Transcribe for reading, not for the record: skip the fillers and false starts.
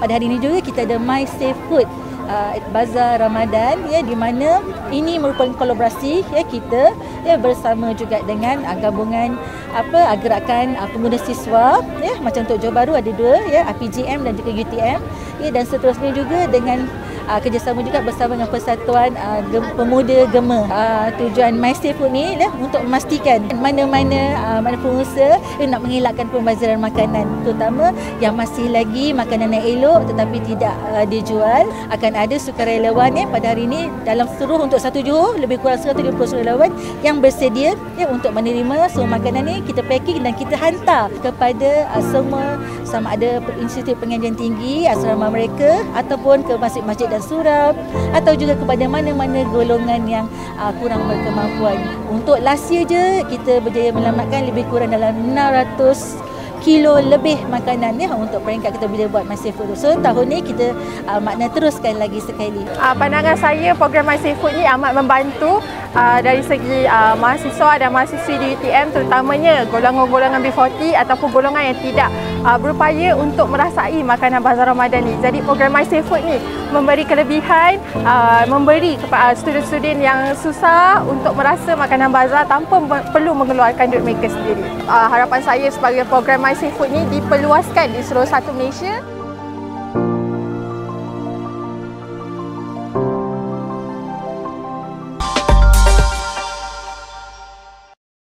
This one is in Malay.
pada hari ini juga kita ada My Safe Food Bazar Ramadan, ya, di mana ini merupakan kolaborasi, ya, kita, ya, bersama juga dengan gabungan gerakan pemuda siswa, ya, macam untuk Johor Bahru ada 2, ya, RPGM dan juga UTM, ya, dan seterusnya juga dengan kerjasama juga bersama dengan Persatuan Pemuda Gema. Tujuan My Safe Food ni, ya, untuk memastikan mana-mana pengusaha nak mengelakkan pembazaran makanan, terutama yang masih lagi makanan yang elok tetapi tidak dijual. Akan ada sukarelawan, ya, pada hari ini dalam seluruh untuk satu Johor lebih kurang 150 sukarelawan yang bersedia, ya, untuk menerima semua makanan ni. Kita packing dan kita hantar kepada semua, sama ada institut pengajian tinggi, asrama mereka, ataupun ke masjid-masjid dan surau, atau juga kepada mana-mana golongan yang kurang berkemampuan. Untuk last year je kita berjaya menyelamatkan lebih kurang dalam 600 kilo lebih makanan, ya, untuk peringkat kita bila buat My Safe Food. So tahun ni kita makna teruskan lagi sekali. Pandangan saya program My Safe Food ni amat membantu dari segi mahasiswa dan mahasiswi di UTM, terutamanya golongan-golongan B40 ataupun golongan yang tidak berupaya untuk merasai makanan bazar Ramadan ni. Jadi program My Safe Food ni memberi kelebihan, memberi kepada student-student yang susah untuk merasa makanan bazar tanpa perlu mengeluarkan duit mereka sendiri. Harapan saya sebagai program My Safe Food ni diperluaskan di seluruh satu Malaysia.